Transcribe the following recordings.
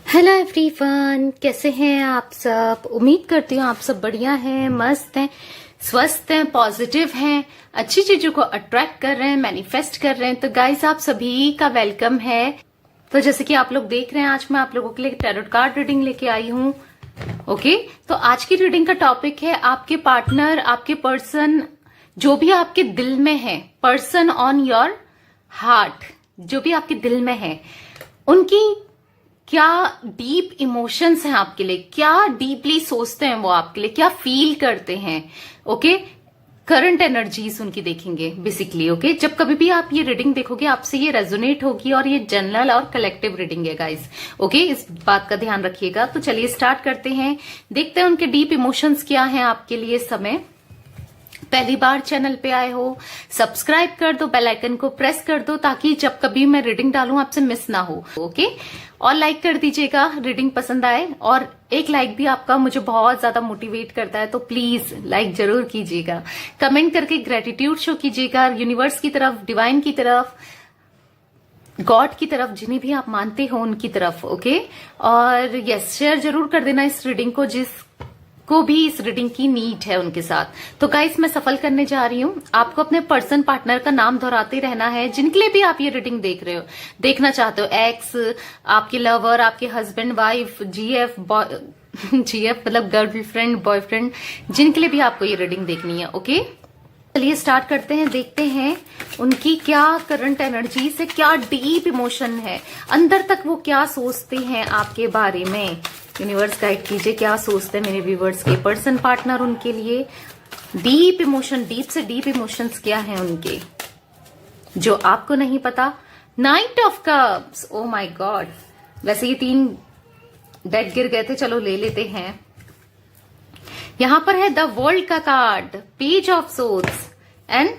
Hello everyone, कैसे हैं आप सब। उम्मीद करती हूँ आप सब बढ़िया हैं, मस्त हैं, स्वस्थ हैं, पॉजिटिव हैं, अच्छी चीजों को अट्रैक्ट कर रहे हैं, मैनिफेस्ट कर रहे हैं। तो गाइस, आप सभी का वेलकम है। तो जैसे कि आप लोग देख रहे हैं, आज मैं आप लोगों के लिए टैरोट कार्ड रीडिंग लेके आई हूँ। ओके, तो आज की रीडिंग का टॉपिक है आपके पार्टनर, आपके पर्सन, जो भी आपके दिल में है, पर्सन ऑन योर हार्ट, जो भी आपके दिल में है, उनकी क्या डीप इमोशंस हैं आपके लिए, क्या डीपली सोचते हैं वो आपके लिए, क्या फील करते हैं। ओके, करंट एनर्जीज उनकी देखेंगे बेसिकली। ओके, जब कभी भी आप ये रीडिंग देखोगे आपसे ये रेजोनेट होगी, और ये जनरल और कलेक्टिव रीडिंग है गाइस। ओके, इस बात का ध्यान रखिएगा। तो चलिए स्टार्ट करते हैं, देखते हैं उनके डीप इमोशंस क्या हैं आपके लिए इस समय। पहली बार चैनल पे आए हो, सब्सक्राइब कर दो, बेल आइकन को प्रेस कर दो, ताकि जब कभी मैं रीडिंग डालूं आपसे मिस ना हो। ओके, और लाइक कर दीजिएगा रीडिंग पसंद आए, और एक लाइक भी आपका मुझे बहुत ज्यादा मोटिवेट करता है, तो प्लीज लाइक जरूर कीजिएगा। कमेंट करके ग्रेटिट्यूड शो कीजिएगा यूनिवर्स की तरफ, डिवाइन की तरफ, गॉड की तरफ, जिन्हें भी आप मानते हो उनकी तरफ। ओके, और यस, शेयर जरूर कर देना इस रीडिंग को को भी इस रीडिंग की नीड है उनके साथ। तो गाइस, मैं सफल करने जा रही हूँ। आपको अपने पर्सन, पार्टनर का नाम दोहराते रहना है, जिनके लिए भी आप ये रीडिंग देख रहे हो, देखना चाहते हो। एक्स, आपके लवर, आपके हस्बैंड, वाइफ, जीएफ, जीएफ मतलब गर्लफ्रेंड, बॉयफ्रेंड, जिनके लिए भी आपको ये रीडिंग देखनी है। ओके, चलिए स्टार्ट करते हैं, देखते हैं उनकी क्या करंट एनर्जी से, क्या डीप इमोशन है, अंदर तक वो क्या सोचते हैं आपके बारे में। यूनिवर्स गाइड कीजिए, क्या सोचते हैं मेरे व्यूवर्स के पर्सन, पार्टनर, उनके लिए डीप इमोशन, डीप से डीप इमोशंस क्या हैं उनके, जो आपको नहीं पता। Night of cups, O my God, वैसे ये 3 डेड गिर गए थे, चलो ले लेते हैं। यहां पर है द वर्ल्ड का card, page of swords and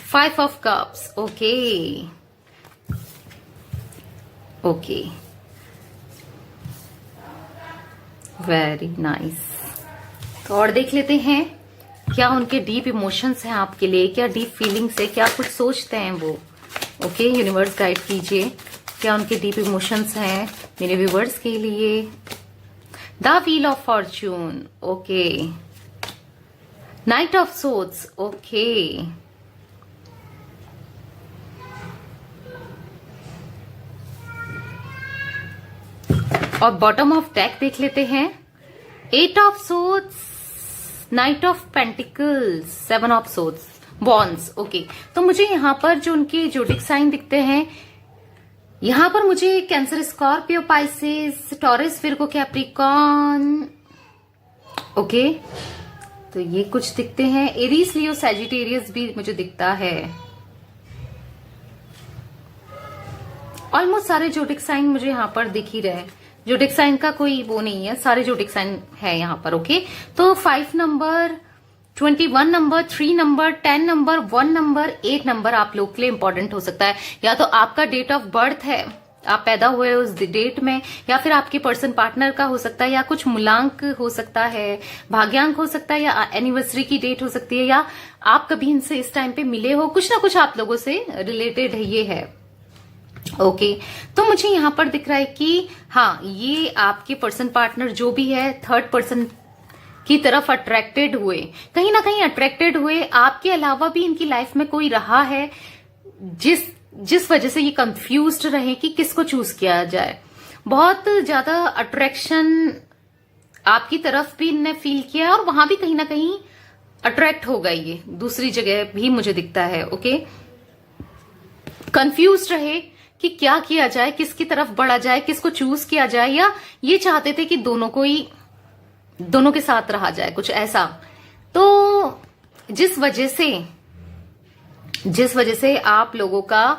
5 of cups. Okay okay, very nice. तो और देख लेते हैं क्या उनके डीप इमोशंस हैं आपके लिए, क्या डीप फीलिंग्स है, क्या कुछ सोचते हैं वो। ओके, यूनिवर्स गाइड कीजिए, क्या उनके डीप इमोशंस हैं मेरे व्यूवर्स के लिए। The wheel of Fortune, okay, night of swords, okay, और बॉटम ऑफ डेक देख लेते हैं। 8 of swords, night of pentacles, 7 of swords, wands. Okay, तो मुझे यहां पर जो उनके जोडिक साइन दिखते हैं, यहां पर मुझे cancer, Scorpio, Pisces, taurus, Virgo, Capricorn. Okay, तो ये कुछ दिखते हैं। एरीज, लियो, सैजिटेरियस भी मुझे दिखता है। ऑलमोस्ट सारे जोडिक साइन मुझे यहाँ पर दिख ही रहे। जोडिक साइन का कोई वो नहीं है, सारे जोडिक साइन है यहाँ पर। ओके, तो 5 number, 21 number, 3 number, 10 number, 1 number, 8 number आप लोग के लिए इंपॉर्टेंट हो सकता है। या तो आपका डेट ऑफ बर्थ है, आप पैदा हुए उस डेट में, या फिर आपके पर्सन, पार्टनर का हो सकता है, या कुछ मूलांक हो सकता है, भाग्यांक हो सकता है, या एनिवर्सरी की डेट हो सकती है, या आप कभी इनसे इस टाइम पे मिले हो, कुछ ना कुछ आप लोगों से रिलेटेड है, ये है। ओके, तो मुझे यहां पर दिख रहा है कि हाँ, ये आपके पर्सन, पार्टनर जो भी है, थर्ड पर्सन की तरफ अट्रैक्टेड हुए, कहीं ना कहीं अट्रैक्टेड हुए। आपके अलावा भी इनकी लाइफ में कोई रहा है जिस वजह से ये कंफ्यूज्ड रहे कि किसको चूज किया जाए। बहुत ज्यादा अट्रैक्शन आपकी तरफ भी इनने फील किया, और वहां भी कहीं ना कहीं अट्रैक्ट हो गई, ये दूसरी जगह भी मुझे दिखता है। ओके, कंफ्यूज्ड रहे कि क्या किया जाए, किसकी तरफ बढ़ा जाए, किसको चूज किया जाए, या ये चाहते थे कि दोनों के साथ रहा जाए, कुछ ऐसा। तो जिस वजह से आप लोगों का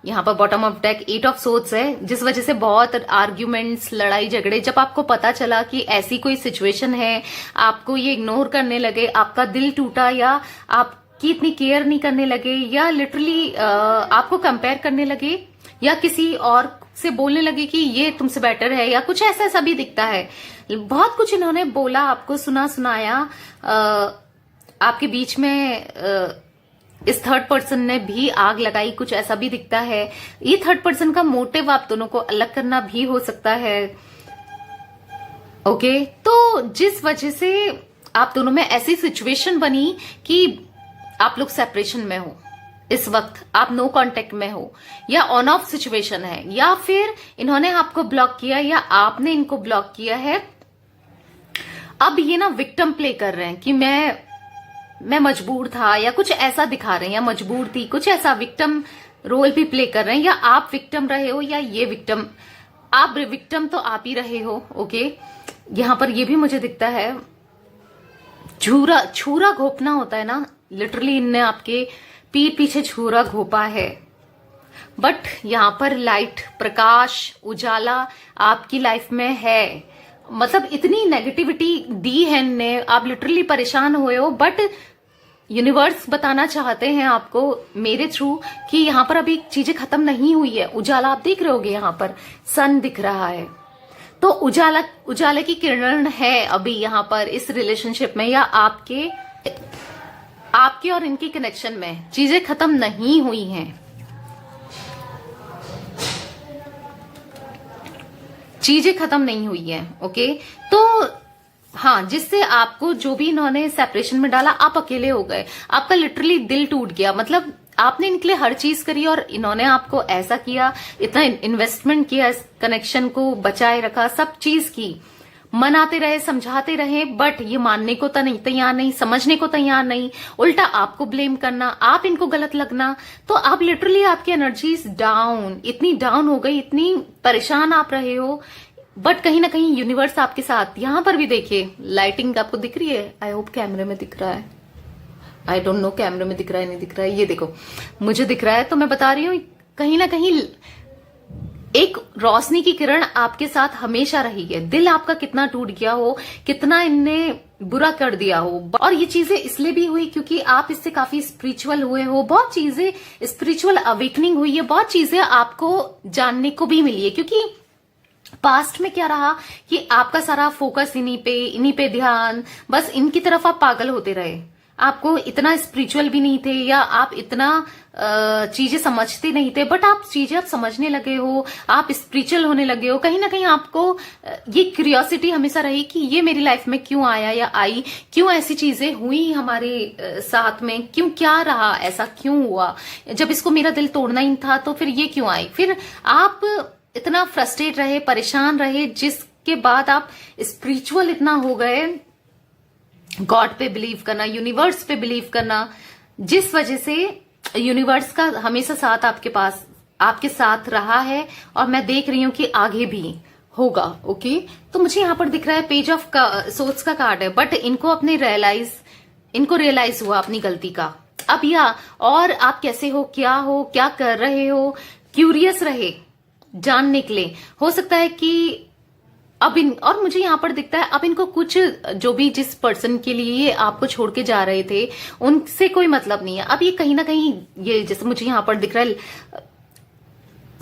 यहां पर bottom of deck 8 of swords है, जिस वजह से बहुत आर्ग्यूमेंट्स, लड़ाई झगड़े, जब आपको पता चला कि ऐसी कोई सिचुएशन है, आपको ये इग्नोर करने लगे, आपका दिल टूटा, या आपकी इतनी केयर नहीं करने लगे, या लिटरली आपको कंपेयर करने लगे, या किसी और से बोलने लगे कि ये तुमसे बेटर है, या कुछ ऐसा ऐसा भी दिखता है। बहुत कुछ इन्होंने बोला, आपको सुनाया, आपके बीच में इस थर्ड पर्सन ने भी आग लगाई, कुछ ऐसा भी दिखता है। ये थर्ड पर्सन का मोटिव आप दोनों को अलग करना भी हो सकता है। ओके, तो जिस वजह से आप दोनों में ऐसी सिचुएशन बनी कि आप लोग सेपरेशन में हो, इस वक्त आप नो कांटेक्ट में हो, या ऑन ऑफ सिचुएशन है, या फिर इन्होंने आपको ब्लॉक किया या आपने इनको ब्लॉक किया है। अब ये ना विक्टिम प्ले कर रहे हैं कि मैं मजबूर था, या कुछ ऐसा दिखा रहे हैं, या मजबूर थी, कुछ ऐसा विक्टिम रोल भी प्ले कर रहे हैं, या आप विक्टिम रहे हो या ये विक्टिम। आप विक्टिम तो आप ही रहे हो। ओके, यहां पर ये भी मुझे दिखता है, छुरा घोपना होता है ना, लिटरली इनने आपके पीठ पीछे छुरा घोपा है। बट यहां पर लाइट, प्रकाश, उजाला आपकी लाइफ में है। मतलब इतनी नेगेटिविटी दी है इनने, आप लिटरली परेशान हुए हो। बट यूनिवर्स बताना चाहते हैं आपको मेरे थ्रू कि यहां पर अभी चीजें खत्म नहीं हुई है। उजाला आप देख रहे होगे, यहां पर सन दिख रहा है, तो उजाले की किरण है अभी यहां पर इस रिलेशनशिप में, या आपके और इनकी कनेक्शन में चीजें खत्म नहीं हुई हैं। चीजें खत्म नहीं हुई है। ओके, तो हाँ, जिससे आपको जो भी इन्होंने सेपरेशन में डाला, आप अकेले हो गए, आपका लिटरली दिल टूट गया। मतलब आपने इनके लिए हर चीज करी और इन्होंने आपको ऐसा किया, इतना इन्वेस्टमेंट किया, इस कनेक्शन को बचाए रखा, सब चीज की, मनाते रहे, समझाते रहे, बट ये मानने को तैयार नहीं, समझने को तैयार नहीं, उल्टा आपको ब्लेम करना, आप इनको गलत लगना। तो आप लिटरली, आपकी एनर्जीज डाउन, इतनी डाउन हो गई, इतनी परेशान आप रहे हो। बट कहीं ना कहीं यूनिवर्स आपके साथ। यहां पर भी देखिए, लाइटिंग आपको दिख रही है, आई होप कैमरे में दिख रहा है, आई डोंट नो कैमरे में दिख रहा है नहीं दिख रहा है, ये देखो मुझे दिख रहा है, तो मैं बता रही हूं कहीं ना कहीं एक रोशनी की किरण आपके साथ हमेशा रही है। दिल आपका कितना टूट गया हो, कितना इनने बुरा कर दिया हो, और ये चीजें इसलिए भी हुई क्योंकि आप इससे काफी स्पिरिचुअल हुए हो, बहुत चीजें स्पिरिचुअल अवेकनिंग हुई है, बहुत चीजें आपको जानने को भी मिली है। क्योंकि पास्ट में क्या रहा कि आपका सारा फोकस इन्हीं पे ध्यान, बस इनकी तरफ आप पागल होते रहे। आपको इतना स्पिरिचुअल भी नहीं थे, या आप इतना चीजें समझते नहीं थे, बट आप चीजें आप समझने लगे हो, आप स्पिरिचुअल होने लगे हो। कहीं ना कहीं आपको ये क्यूरियोसिटी हमेशा रही कि ये मेरी लाइफ में क्यों आया या आई, क्यों ऐसी चीजें हुई हमारे साथ में, क्यों, क्या रहा, ऐसा क्यों हुआ, जब इसको मेरा दिल तोड़ना ही था तो फिर ये क्यों आई। फिर आप इतना फ्रस्ट्रेट रहे, परेशान रहे, जिसके बाद आप स्पिरिचुअल इतना हो गए, गॉड पे बिलीव करना, यूनिवर्स पे बिलीव करना, जिस वजह से यूनिवर्स का हमेशा साथ आपके साथ रहा है, और मैं देख रही हूं कि आगे भी होगा। ओके, तो मुझे यहां पर दिख रहा है पेज ऑफ सोर्स का कार्ड है, बट इनको रियलाइज हुआ अपनी गलती का। अब और आप कैसे हो, क्या कर रहे हो, क्यूरियस रहे जानने के लिए। हो सकता है कि और मुझे यहां पर दिखता है अब इनको कुछ, जो भी जिस पर्सन के लिए ये आपको छोड़ के जा रहे थे, उनसे कोई मतलब नहीं है। अब ये कहीं ना कहीं, ये जैसे मुझे यहां पर दिख रहा है,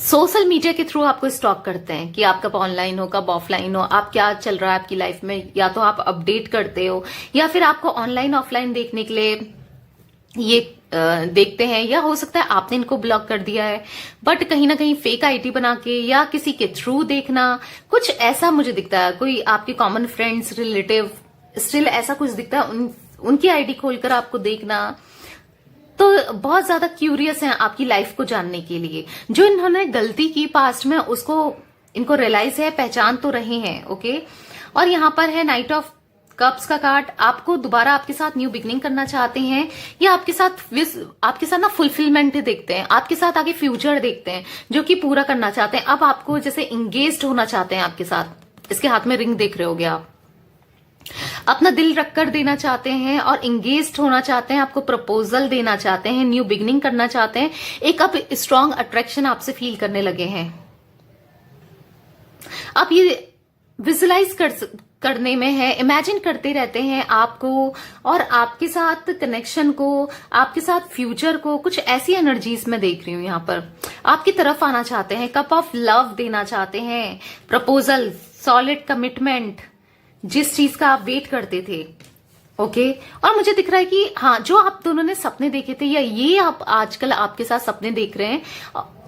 सोशल मीडिया के थ्रू आपको स्टॉक करते हैं कि आप कब ऑनलाइन हो, कब ऑफलाइन हो, आप क्या चल रहा है आपकी लाइफ में, या तो आप अपडेट करते हो, या फिर आपको ऑनलाइन ऑफलाइन देखने के लिए ये देखते हैं, या हो सकता है आपने इनको ब्लॉक कर दिया है, बट कहीं ना कहीं फेक आईडी बना के या किसी के थ्रू देखना, कुछ ऐसा मुझे दिखता है। कोई आपके कॉमन फ्रेंड्स, रिलेटिव, स्टिल ऐसा कुछ दिखता है, उनकी आईडी खोलकर आपको देखना। तो बहुत ज्यादा क्यूरियस हैं आपकी लाइफ को जानने के लिए। जो इन्होंने गलती की पास्ट में, उसको इनको रियलाइज है, पहचान तो रहे हैं। ओके, और यहां पर है नाइट ऑफ कप्स का कार्ड। आपको दोबारा आपके साथ न्यू बिगनिंग करना चाहते हैं, या आपके साथ ना फुलफिलमेंट देखते हैं, आपके साथ आगे फ्यूचर देखते हैं, जो कि पूरा करना चाहते हैं। अब आपको जैसे इंगेज्ड होना चाहते हैं आपके साथ, इसके हाथ में रिंग देख रहे होगे आप, अपना दिल रख कर देना चाहते हैं और इंगेज्ड होना चाहते हैं, आपको प्रपोजल देना चाहते हैं, न्यू बिगनिंग करना चाहते हैं, एक अब स्ट्रॉन्ग अट्रैक्शन आपसे फील करने लगे हैं। आप ये विजुलाइज करने में है, इमेजिन करते रहते हैं आपको और आपके साथ कनेक्शन को, आपके साथ फ्यूचर को। कुछ ऐसी एनर्जीज में देख रही हूं यहां पर, आपकी तरफ आना चाहते हैं, कप ऑफ लव देना चाहते हैं, प्रपोजल, सॉलिड कमिटमेंट, जिस चीज का आप वेट करते थे। ओके, और मुझे दिख रहा है कि हाँ, जो आप दोनों ने सपने देखे थे, या ये आप आजकल आपके साथ सपने देख रहे हैं,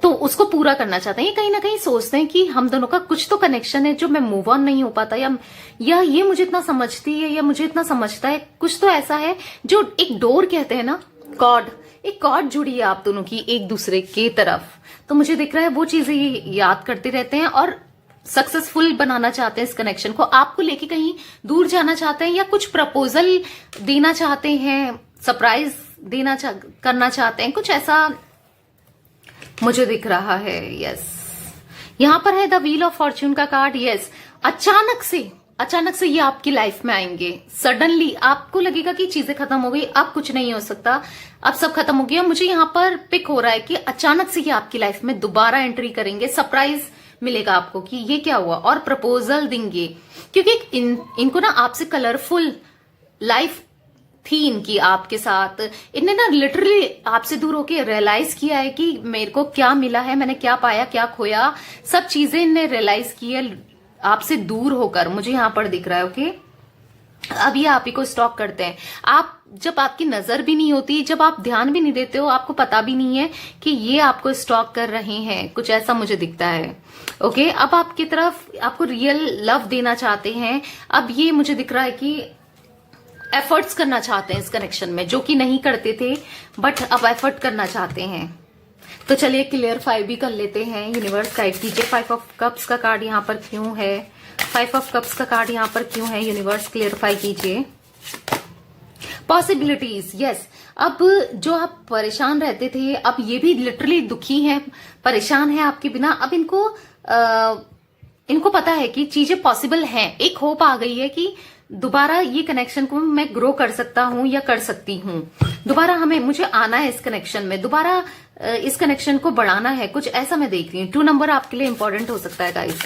तो उसको पूरा करना चाहते हैं। ये कहीं ना कहीं सोचते हैं कि हम दोनों का कुछ तो कनेक्शन है जो मैं मूव ऑन नहीं हो पाता, या ये मुझे इतना समझती है या मुझे इतना समझता है, कुछ तो ऐसा है जो एक डोर कहते हैं ना, कॉर्ड, एक कॉर्ड जुड़ी है आप दोनों की एक दूसरे की तरफ। तो मुझे दिख रहा है वो चीजें याद करते रहते हैं और सक्सेसफुल बनाना चाहते हैं इस कनेक्शन को, आपको लेके कहीं दूर जाना चाहते हैं, या कुछ प्रपोजल देना चाहते हैं, सरप्राइज करना चाहते हैं, कुछ ऐसा मुझे दिख रहा है। यस, यहां पर है द व्हील ऑफ फॉर्च्यून का कार्ड। यस, अचानक से ये आपकी लाइफ में आएंगे। सडनली आपको लगेगा कि चीजें खत्म हो गई, अब कुछ नहीं हो सकता, अब सब खत्म हो गया। मुझे यहाँ पर पिक हो रहा है कि अचानक से ये आपकी लाइफ में दोबारा एंट्री करेंगे, सरप्राइज मिलेगा आपको कि ये क्या हुआ, और प्रपोजल देंगे, क्योंकि इनको ना आपसे कलरफुल लाइफ थी इनकी आपके साथ। इनने ना लिटरली आपसे दूर होके रियलाइज किया है कि मेरे को क्या मिला है, मैंने क्या पाया, क्या खोया, सब चीजें इनने रियलाइज की है आपसे दूर होकर, मुझे यहां पर दिख रहा है। ओके, अब ये आप ही को स्टॉक करते हैं। आप जब आपकी नजर भी नहीं होती, जब आप ध्यान भी नहीं देते हो, आपको पता भी नहीं है कि ये आपको स्टॉक कर रहे हैं, कुछ ऐसा मुझे दिखता है। ओके, अब आपकी तरफ आपको रियल लव देना चाहते हैं। अब ये मुझे दिख रहा है कि एफर्ट्स करना चाहते हैं इस कनेक्शन में, जो कि नहीं करते थे बट अब एफर्ट करना चाहते हैं। तो चलिए क्लियरफाई भी कर लेते हैं। यूनिवर्स गाइड कीजिए, 5 ऑफ कप्स का कार्ड यहाँ पर क्यों है, 5 ऑफ कप्स का कार्ड यहाँ पर क्यों है, यूनिवर्स क्लियरफाई कीजिए। पॉसिबिलिटीज, यस, अब जो आप परेशान रहते थे, अब ये भी लिटरली दुखी हैं, परेशान है आपके बिना। अब इनको पता है कि चीजें पॉसिबल हैं, एक होप आ गई है कि दोबारा ये कनेक्शन को मैं ग्रो कर सकता हूं या कर सकती हूं, दोबारा मुझे आना है इस कनेक्शन में, दोबारा इस कनेक्शन को बढ़ाना है, कुछ ऐसा मैं देख रही हूँ। 2 नंबर आपके लिए इंपॉर्टेंट हो सकता है guys.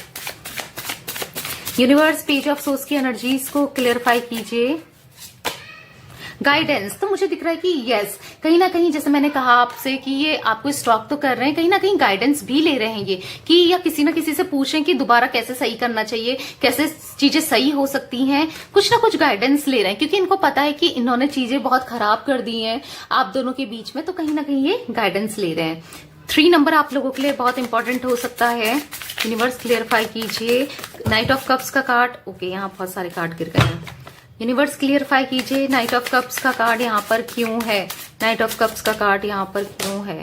Universe page of source की एनर्जीज को क्लियरफाई कीजिए। गाइडेंस, तो मुझे दिख रहा है कि यस, कहीं ना कहीं जैसे मैंने कहा आपसे कि ये आपको स्टॉक तो कर रहे हैं, कहीं ना कहीं गाइडेंस भी ले रहे हैं ये, कि या किसी ना किसी से पूछें कि दोबारा कैसे सही करना चाहिए, कैसे चीजें सही हो सकती हैं, कुछ ना कुछ गाइडेंस ले रहे हैं, क्योंकि इनको पता है कि इन्होंने चीजें बहुत खराब कर दी हैं आप दोनों के बीच में, तो कहीं ना कहीं ये गाइडेंस ले रहे हैं। 3 नंबर आप लोगों के लिए बहुत इंपॉर्टेंट हो सकता है। यूनिवर्स क्लियरफाई कीजिए। नाइट ऑफ कप्स का कार्ड, ओके, यहाँ बहुत सारे कार्ड गिर गए हैं। यूनिवर्स क्लियरफाई कीजिए, नाइट ऑफ कप्स का कार्ड यहाँ पर क्यों है, नाइट ऑफ कप्स का कार्ड यहाँ पर क्यों है।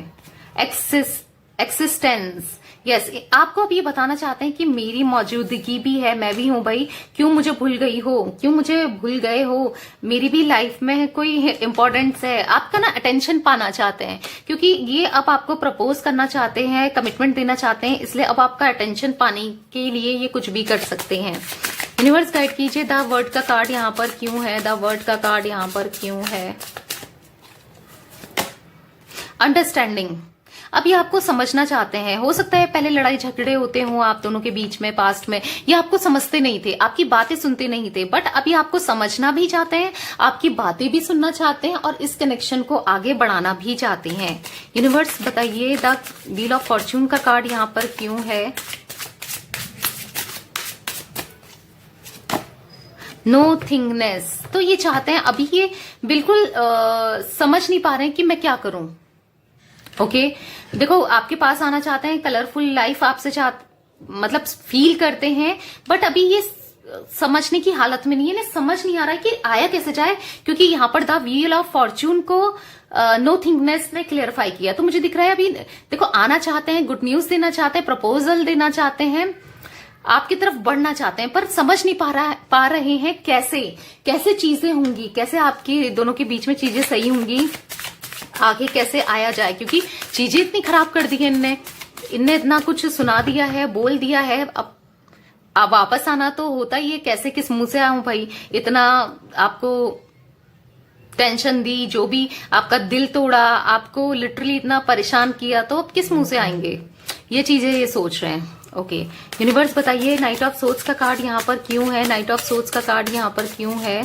एक्सिस्टेंस, यस, आपको अब ये बताना चाहते हैं कि मेरी मौजूदगी भी है, मैं भी हूं भाई, क्यों मुझे भूल गई हो, क्यों मुझे भूल गए हो, मेरी भी लाइफ में कोई इंपॉर्टेंस है, आपका ना अटेंशन पाना चाहते हैं, क्योंकि ये अब आपको प्रपोज करना चाहते हैं, कमिटमेंट देना चाहते हैं, इसलिए अब आपका अटेंशन पाने के लिए ये कुछ भी कर सकते हैं। यूनिवर्स गाइड कीजिए, द वर्ड का कार्ड यहाँ पर क्यों है, द वर्ड का कार्ड यहाँ पर क्यों है। अंडरस्टैंडिंग, अभी आपको समझना चाहते हैं, हो सकता है पहले लड़ाई झगड़े होते हों आप दोनों के बीच में पास्ट में, ये आपको समझते नहीं थे, आपकी बातें सुनते नहीं थे, बट अभी आपको समझना भी चाहते हैं, आपकी बातें भी सुनना चाहते हैं और इस कनेक्शन को आगे बढ़ाना भी चाहते हैं। यूनिवर्स बताइए, द व्हील ऑफ फॉर्च्यून का कार्ड यहाँ पर क्यों है। नो थिंगनेस, तो ये चाहते हैं, अभी ये बिल्कुल समझ नहीं पा रहे हैं कि मैं क्या करूं। ओके, देखो आपके पास आना चाहते हैं, कलरफुल लाइफ आपसे मतलब फील करते हैं, बट अभी ये समझने की हालत में नहीं है, इन्हें समझ नहीं आ रहा है कि आया कैसे जाए, क्योंकि यहाँ पर द व्हील ऑफ फॉर्च्यून को नो थिंगनेस ने क्लियरफाई किया। तो मुझे दिख रहा है अभी देखो आना चाहते हैं, गुड न्यूज देना चाहते हैं, प्रपोजल देना चाहते हैं, आपकी तरफ बढ़ना चाहते हैं, पर समझ नहीं पा रहे हैं कैसे चीजें होंगी, कैसे आपके दोनों के बीच में चीजें सही होंगी, आगे कैसे आया जाए, क्योंकि चीजें इतनी खराब कर दी है इनने इतना कुछ सुना दिया है, बोल दिया है, अब वापस आना तो होता ही है, कैसे किस मुंह से आऊं भाई, इतना आपको टेंशन दी, जो भी आपका दिल तोड़ा, आपको लिटरली इतना परेशान किया, तो अब किस मुंह से आएंगे, ये चीजें ये सोच रहे हैं। ओके, यूनिवर्स बताइए, नाइट ऑफ सोर्ड्स का कार्ड यहाँ पर क्यों है, नाइट ऑफ सोर्ड्स का कार्ड यहाँ पर क्यों है।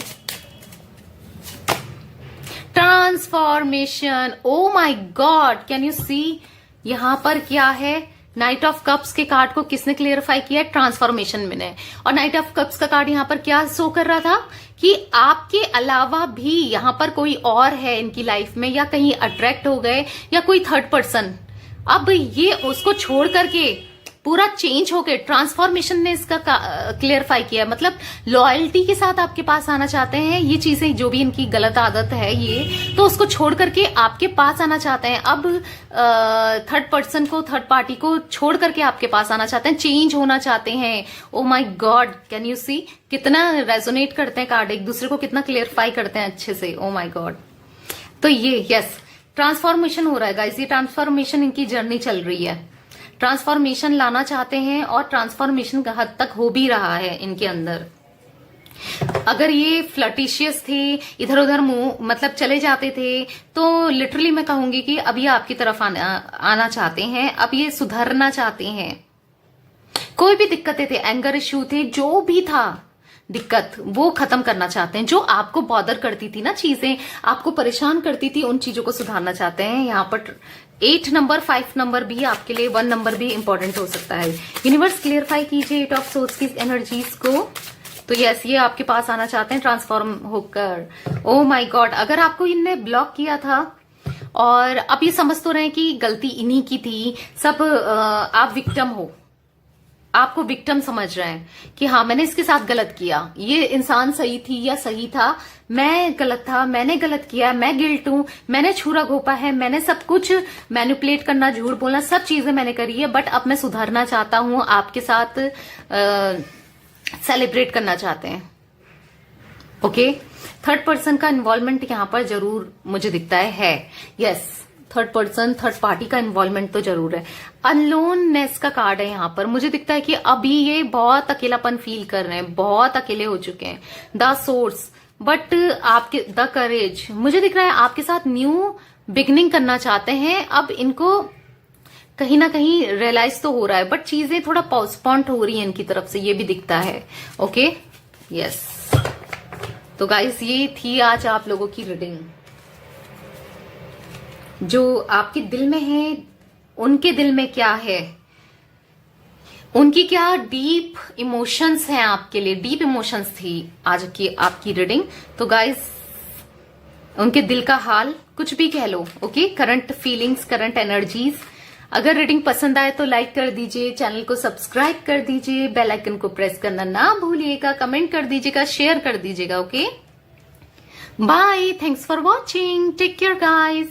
Transformation, oh my god, can you see यहां पर क्या है। नाइट ऑफ कप्स के कार्ड को किसने क्लियरफाई किया, ट्रांसफॉर्मेशन में ने। और नाइट ऑफ कप्स का कार्ड यहां पर क्या शो कर रहा था कि आपके अलावा भी यहां पर कोई और है इनकी लाइफ में, या कहीं अट्रैक्ट हो गए, या कोई थर्ड पर्सन अब ये उसको छोड़ करके पूरा चेंज होके ट्रांसफॉर्मेशन ने इसका क्लियरफाई किया, मतलब लॉयल्टी के साथ आपके पास आना चाहते हैं। ये चीजें जो भी इनकी गलत आदत है ये, तो उसको छोड़ करके आपके पास आना चाहते हैं। अब थर्ड पर्सन को, थर्ड पार्टी को छोड़ करके आपके पास आना चाहते हैं, चेंज होना चाहते हैं। Oh my god, can you see कितना रेजोनेट करते हैं कार्ड, एक दूसरे को कितना क्लियरफाई करते हैं अच्छे से। ओ माय गॉड, तो ये यस ट्रांसफॉर्मेशन हो रहा है गाइस, ये ट्रांसफॉर्मेशन इनकी जर्नी चल रही है। ट्रांसफॉर्मेशन लाना चाहते हैं और ट्रांसफॉर्मेशन का हद तक हो भी रहा है इनके अंदर। अगर ये फ्लर्टिशियस थे, इधर उधर मुंह मतलब चले जाते थे, तो लिटरली मैं कहूंगी कि अब ये आपकी तरफ आना चाहते हैं, अब ये सुधरना चाहते हैं। कोई भी दिक्कतें थे, एंगर इश्यू थे, जो भी था दिक्कत, वो खत्म करना चाहते हैं। जो आपको बॉदर करती थी ना, चीजें आपको परेशान करती थी, उन चीजों को सुधारना चाहते हैं। यहाँ पर 8 नंबर, 5 नंबर भी आपके लिए, 1 नंबर भी इंपॉर्टेंट हो सकता है। यूनिवर्स क्लियरफाई कीजिए 8 ऑफ सोर्स की एनर्जीज को। तो यस, ये आपके पास आना चाहते हैं ट्रांसफॉर्म होकर। ओ माय गॉड, अगर आपको इनने ब्लॉक किया था और अब ये समझ तो रहे हैं कि गलती इन्हीं की थी, सब आप विक्टिम हो, आपको विक्टिम समझ रहे हैं कि हाँ मैंने इसके साथ गलत किया, ये इंसान सही थी या सही था, मैं गलत था, मैंने गलत किया, मैं गिल्ट हूं, मैंने छुरा घोपा है, मैंने सब कुछ मैनिपुलेट करना, झूठ बोलना, सब चीजें मैंने करी है, बट अब मैं सुधरना चाहता हूं, आपके साथ सेलिब्रेट करना चाहते हैं। ओके, थर्ड पर्सन का इन्वॉल्वमेंट यहां पर जरूर मुझे दिखता है। Yes, third person, third party का इन्वॉल्वमेंट तो जरूर है। अनलोननेस का कार्ड है यहाँ पर, मुझे दिखता है कि अभी ये बहुत अकेलापन फील कर रहे हैं, बहुत अकेले हो चुके हैं। द सोर्स, बट आपके द करेज, मुझे दिख रहा है आपके साथ न्यू बिगनिंग करना चाहते हैं। अब इनको कहीं ना कहीं रियलाइज तो हो रहा है, बट चीजें थोड़ा पोस्टपोन्ड हो रही है इनकी तरफ से, ये भी दिखता है। ओके, यस, तो गाइस ये थी आज आप लोगों की रीडिंग। जो आपके दिल में है, उनके दिल में क्या है, उनकी क्या डीप इमोशंस हैं आपके लिए, डीप इमोशंस थी आज की आपकी रीडिंग। तो गाइस उनके दिल का हाल कुछ भी कह लो, okay, current feelings, current energies. अगर रीडिंग पसंद आए तो लाइक कर दीजिए, चैनल को सब्सक्राइब कर दीजिए, बेल आइकन को प्रेस करना ना भूलिएगा, कमेंट कर दीजिएगा, शेयर कर दीजिएगा। Okay, bye, thanks for watching, take care guys.